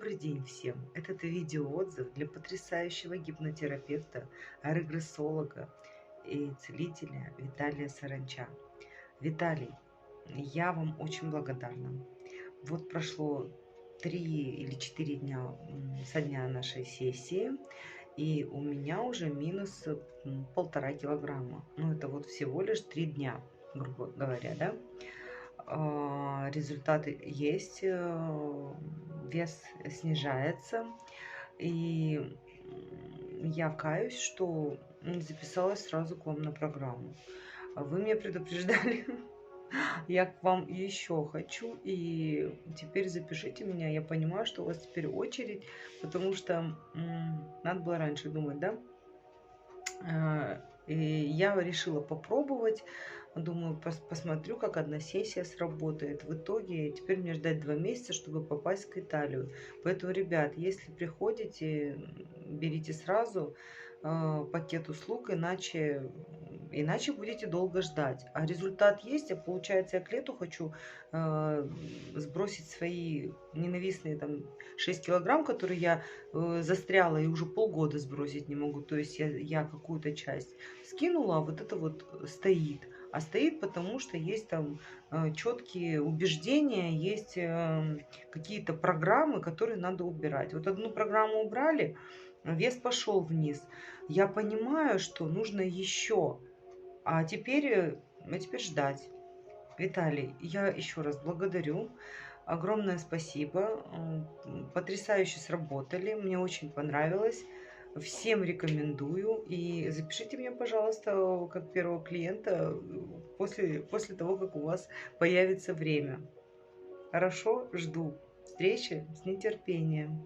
Добрый день всем! Этот видеоотзыв для потрясающего гипнотерапевта, регрессолога и целителя Виталия Саранча. Виталий, я вам очень благодарна. Вот прошло 3 или 4 дня со дня нашей сессии, и у меня уже минус 1,5 килограмма. Ну, это вот всего лишь 3 дня, грубо говоря, да? Результаты есть, вес снижается. И я каюсь, что не записалась сразу к вам на программу. Вы меня предупреждали, я к вам еще хочу, и теперь запишите меня. Я понимаю, что у вас теперь очередь, потому что надо было раньше думать, да? И я решила попробовать. Думаю, посмотрю, как одна сессия сработает. В итоге теперь мне ждать 2 месяца, чтобы попасть к Италию. Поэтому, ребят, если приходите, берите сразу пакет услуг, иначе будете долго ждать. А результат есть, а получается, я к лету хочу сбросить свои ненавистные там 6 килограмм, которые я застряла и уже полгода сбросить не могу. То есть я какую-то часть скинула, а вот это вот стоит. А стоит потому, что есть там четкие убеждения, есть какие-то программы, которые надо убирать. Вот одну программу убрали, вес пошел вниз. Я понимаю, что нужно еще, а теперь ждать. Виталий, я еще раз благодарю. Огромное спасибо. Потрясающе сработали. Мне очень понравилось. Всем рекомендую. И запишите меня, пожалуйста, как первого клиента после того, как у вас появится время. Хорошо? Жду встречи с нетерпением.